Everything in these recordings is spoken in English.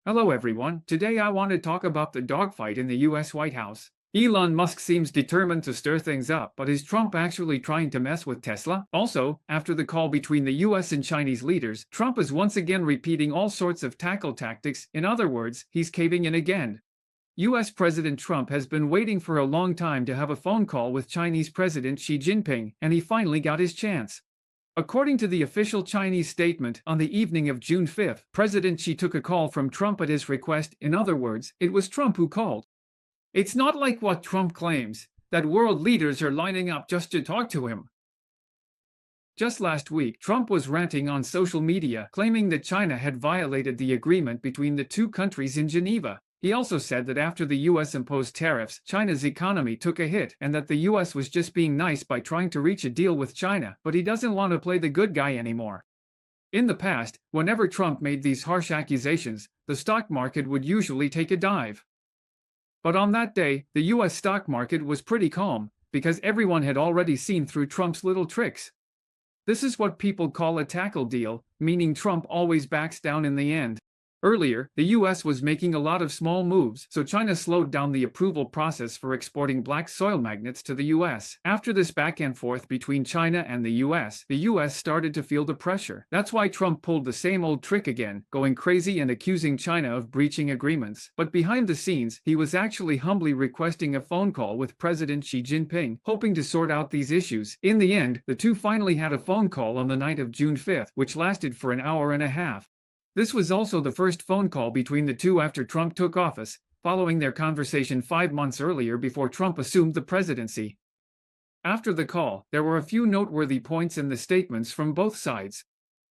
Hello everyone, today I want to talk about the dogfight in the US White House. Elon Musk seems determined to stir things up, but is Trump actually trying to mess with Tesla? Also, after the call between the US and Chinese leaders, Trump is once again repeating all sorts of tackle tactics. In other words, he's caving in again. US President Trump has been waiting for a long time to have a phone call with Chinese President Xi Jinping, and he finally got his chance. According to the official Chinese statement, on the evening of June 5, President Xi took a call from Trump at his request. In other words, it was Trump who called. It's not like what Trump claims, that world leaders are lining up just to talk to him. Just last week, Trump was ranting on social media, claiming that China had violated the agreement between the two countries in Geneva. He also said that after the US imposed tariffs, China's economy took a hit, and that the US was just being nice by trying to reach a deal with China, but he doesn't want to play the good guy anymore. In the past, whenever Trump made these harsh accusations, the stock market would usually take a dive. But on that day, the US stock market was pretty calm, because everyone had already seen through Trump's little tricks. This is what people call a tackle deal, meaning Trump always backs down in the end. Earlier, the US was making a lot of small moves, so China slowed down the approval process for exporting black soil magnets to the US. After this back and forth between China and the US started to feel the pressure. That's why Trump pulled the same old trick again, going crazy and accusing China of breaching agreements. But behind the scenes, he was actually humbly requesting a phone call with President Xi Jinping, hoping to sort out these issues. In the end, the two finally had a phone call on the night of June 5, which lasted for an hour and a half. This was also the first phone call between the two after Trump took office, following their conversation 5 months earlier before Trump assumed the presidency. After the call, there were a few noteworthy points in the statements from both sides.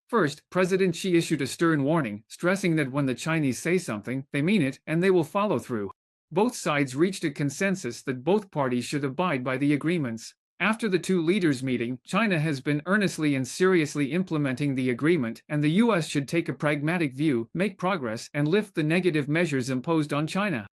First, President Xi issued a stern warning, stressing that when the Chinese say something, they mean it, and they will follow through. Both sides reached a consensus that both parties should abide by the agreements. After the two leaders' meeting, China has been earnestly and seriously implementing the agreement, and the US should take a pragmatic view, make progress, and lift the negative measures imposed on China.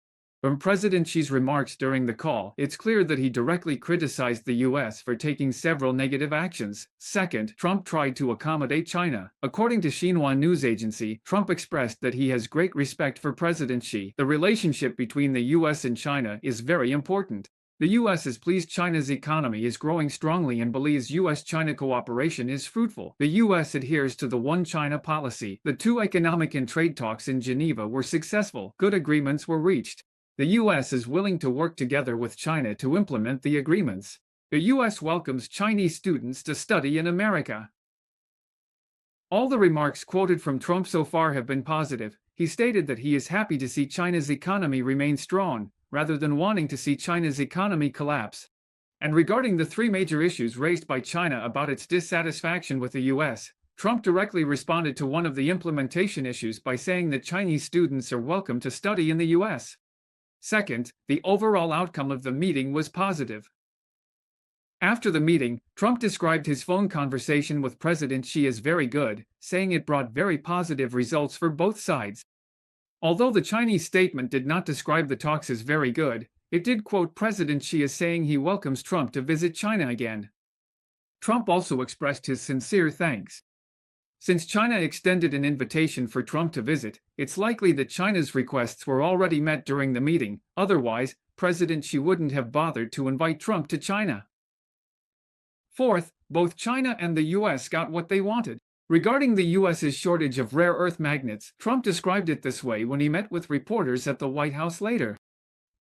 From President Xi's remarks during the call, it's clear that he directly criticized the US for taking several negative actions. Second, Trump tried to accommodate China. According to Xinhua news agency, Trump expressed that he has great respect for President Xi. The relationship between the US and China is very important. The US is pleased China's economy is growing strongly and believes US-China cooperation is fruitful. The US adheres to the One China policy. The two economic and trade talks in Geneva were successful. Good agreements were reached. The US is willing to work together with China to implement the agreements. The US welcomes Chinese students to study in America. All the remarks quoted from Trump so far have been positive. He stated that he is happy to see China's economy remain strong, rather than wanting to see China's economy collapse. And regarding the three major issues raised by China about its dissatisfaction with the US, Trump directly responded to one of the implementation issues by saying that Chinese students are welcome to study in the US. Second, the overall outcome of the meeting was positive. After the meeting, Trump described his phone conversation with President Xi as very good, saying it brought very positive results for both sides. Although the Chinese statement did not describe the talks as very good, it did quote President Xi as saying he welcomes Trump to visit China again. Trump also expressed his sincere thanks. Since China extended an invitation for Trump to visit, it's likely that China's requests were already met during the meeting. Otherwise, President Xi wouldn't have bothered to invite Trump to China. Fourth, both China and the US got what they wanted. Regarding the US's shortage of rare earth magnets, Trump described it this way when he met with reporters at the White House later.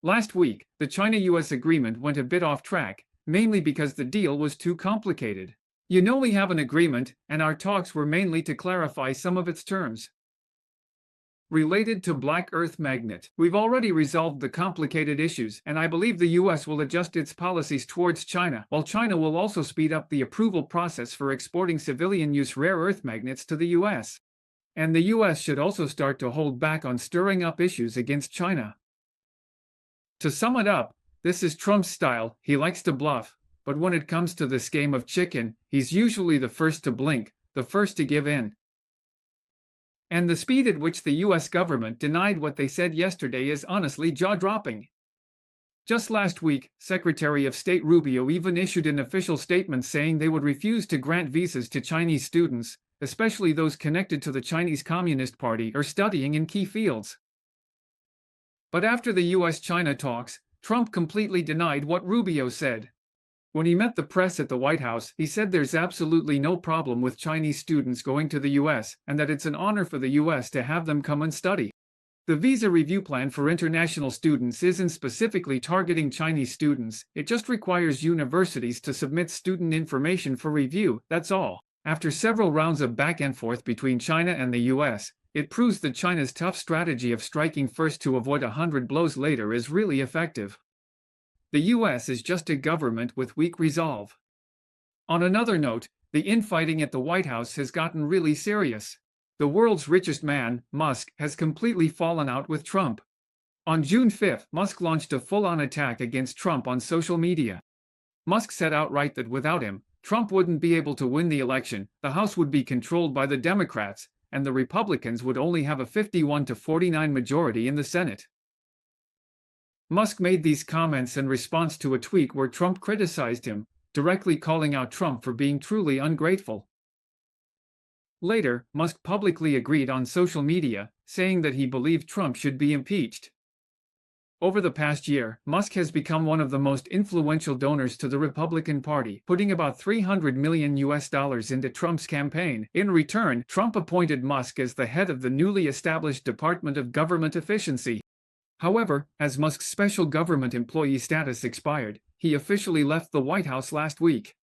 Last week, the China-US agreement went a bit off track, mainly because the deal was too complicated. You know, we have an agreement, and our talks were mainly to clarify some of its terms. Related to black earth magnet, we've already resolved the complicated issues, and I believe the US will adjust its policies towards China, while China will also speed up the approval process for exporting civilian-use rare earth magnets to the US. And the US should also start to hold back on stirring up issues against China. To sum it up, this is Trump's style. He likes to bluff, but when it comes to this game of chicken, he's usually the first to blink, the first to give in. And the speed at which the US government denied what they said yesterday is honestly jaw-dropping. Just last week, Secretary of State Rubio even issued an official statement saying they would refuse to grant visas to Chinese students, especially those connected to the Chinese Communist Party or studying in key fields. But after the US-China talks, Trump completely denied what Rubio said. When he met the press at the White House, he said there's absolutely no problem with Chinese students going to the US and that it's an honor for the US to have them come and study. The visa review plan for international students isn't specifically targeting Chinese students, it just requires universities to submit student information for review, that's all. After several rounds of back and forth between China and the US, it proves that China's tough strategy of striking first to avoid 100 blows later is really effective. The US is just a government with weak resolve. On another note, the infighting at the White House has gotten really serious. The world's richest man, Musk, has completely fallen out with Trump. On June 5, Musk launched a full-on attack against Trump on social media. Musk said outright that without him, Trump wouldn't be able to win the election, the House would be controlled by the Democrats, and the Republicans would only have a 51-49 majority in the Senate. Musk made these comments in response to a tweet where Trump criticized him, directly calling out Trump for being truly ungrateful. Later, Musk publicly agreed on social media, saying that he believed Trump should be impeached. Over the past year, Musk has become one of the most influential donors to the Republican Party, putting about $300 million into Trump's campaign. In return, Trump appointed Musk as the head of the newly established Department of Government Efficiency. However, as Musk's special government employee status expired, he officially left the White House last week.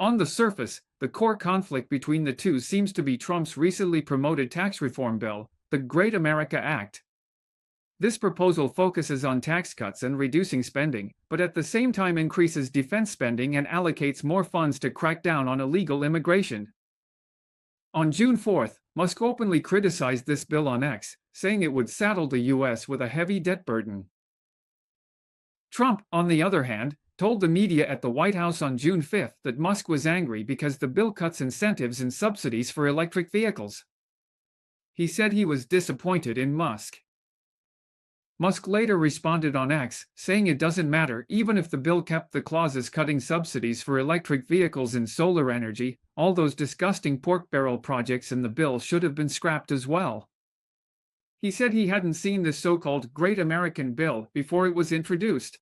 On the surface, the core conflict between the two seems to be Trump's recently promoted tax reform bill, the Great America Act. This proposal focuses on tax cuts and reducing spending, but at the same time increases defense spending and allocates more funds to crack down on illegal immigration. On June 4, Musk openly criticized this bill on X, saying it would saddle the US with a heavy debt burden. Trump, on the other hand, told the media at the White House on June 5 that Musk was angry because the bill cuts incentives and subsidies for electric vehicles. He said he was disappointed in Musk. Musk later responded on X, saying it doesn't matter even if the bill kept the clauses cutting subsidies for electric vehicles and solar energy, all those disgusting pork barrel projects in the bill should have been scrapped as well. He said he hadn't seen the so-called Great American Bill before it was introduced.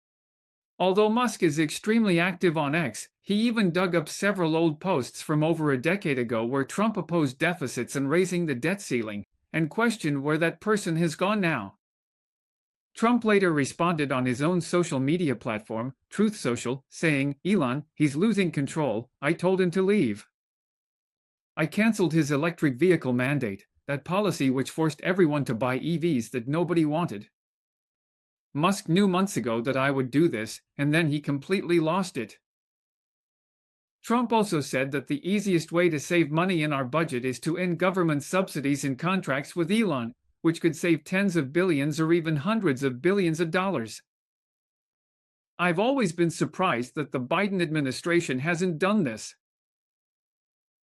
Although Musk is extremely active on X, he even dug up several old posts from over a decade ago where Trump opposed deficits and raising the debt ceiling, and questioned where that person has gone now. Trump later responded on his own social media platform, Truth Social, saying, "Elon, he's losing control, I told him to leave. I canceled his electric vehicle mandate, that policy which forced everyone to buy EVs that nobody wanted. Musk knew months ago that I would do this, and then he completely lost it." Trump also said that the easiest way to save money in our budget is to end government subsidies and contracts with Elon, which could save tens of billions or even hundreds of billions of dollars. I've always been surprised that the Biden administration hasn't done this.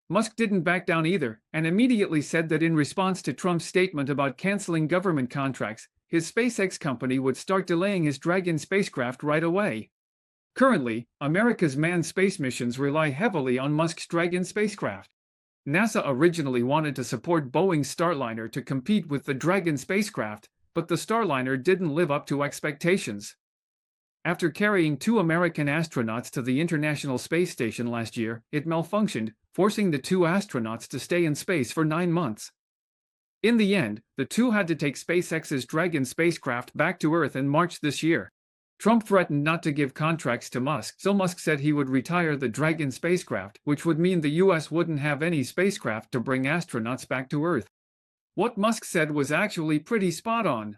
Musk didn't back down either, and immediately said that in response to Trump's statement about canceling government contracts, his SpaceX company would start delaying his Dragon spacecraft right away. Currently, America's manned space missions rely heavily on Musk's Dragon spacecraft. NASA originally wanted to support Boeing's Starliner to compete with the Dragon spacecraft, but the Starliner didn't live up to expectations. After carrying 2 American astronauts to the International Space Station last year, it malfunctioned, forcing the 2 astronauts to stay in space for 9 months. In the end, the two had to take SpaceX's Dragon spacecraft back to Earth in March this year. Trump threatened not to give contracts to Musk, so Musk said he would retire the Dragon spacecraft, which would mean the US wouldn't have any spacecraft to bring astronauts back to Earth. What Musk said was actually pretty spot on.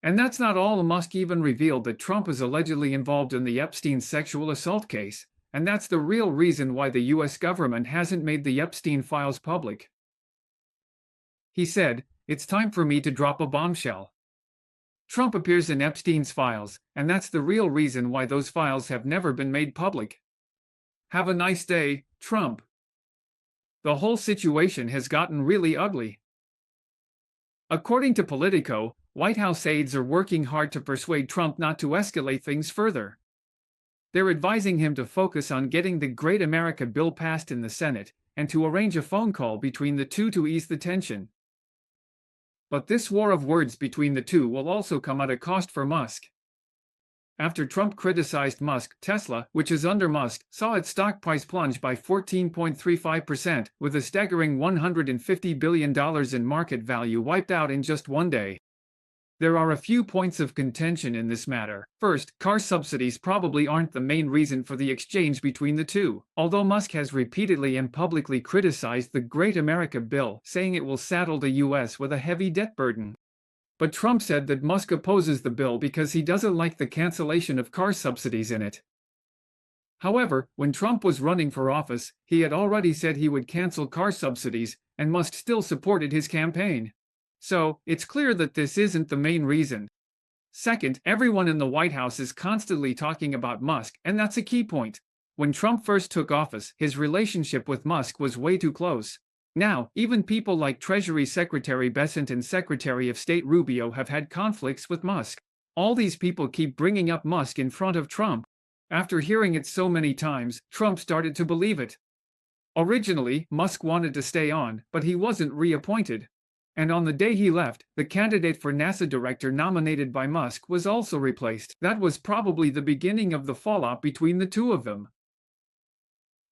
And that's not all. Musk even revealed that Trump is allegedly involved in the Epstein sexual assault case, and that's the real reason why the US government hasn't made the Epstein files public. He said, "It's time for me to drop a bombshell. Trump appears in Epstein's files, and that's the real reason why those files have never been made public. Have a nice day, Trump." The whole situation has gotten really ugly. According to Politico, White House aides are working hard to persuade Trump not to escalate things further. They're advising him to focus on getting the Great America Bill passed in the Senate, and to arrange a phone call between the two to ease the tension. But this war of words between the two will also come at a cost for Musk. After Trump criticized Musk, Tesla, which is under Musk, saw its stock price plunge by 14.35%, with a staggering $150 billion in market value wiped out in just one day. There are a few points of contention in this matter. First, car subsidies probably aren't the main reason for the exchange between the two, although Musk has repeatedly and publicly criticized the Great America Bill, saying it will saddle the US with a heavy debt burden. But Trump said that Musk opposes the bill because he doesn't like the cancellation of car subsidies in it. However, when Trump was running for office, he had already said he would cancel car subsidies, and Musk still supported his campaign. So, it's clear that this isn't the main reason. Second, everyone in the White House is constantly talking about Musk, and that's a key point. When Trump first took office, his relationship with Musk was way too close. Now, even people like Treasury Secretary Bessent and Secretary of State Rubio have had conflicts with Musk. All these people keep bringing up Musk in front of Trump. After hearing it so many times, Trump started to believe it. Originally, Musk wanted to stay on, but he wasn't reappointed. And on the day he left, the candidate for NASA director nominated by Musk was also replaced. That was probably the beginning of the fallout between the two of them.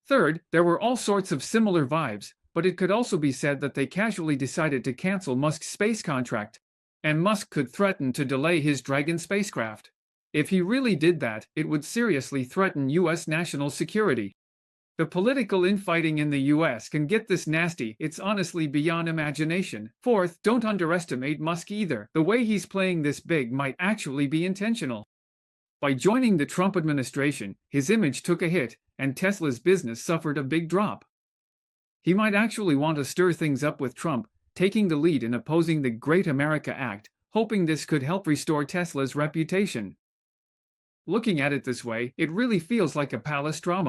Third, there were all sorts of similar vibes, but it could also be said that they casually decided to cancel Musk's space contract, and Musk could threaten to delay his Dragon spacecraft. If he really did that, it would seriously threaten US national security. The political infighting in the US can get this nasty, it's honestly beyond imagination. Fourth, don't underestimate Musk either. The way he's playing this big might actually be intentional. By joining the Trump administration, his image took a hit, and Tesla's business suffered a big drop. He might actually want to stir things up with Trump, taking the lead in opposing the Great America Act, hoping this could help restore Tesla's reputation. Looking at it this way, it really feels like a palace drama.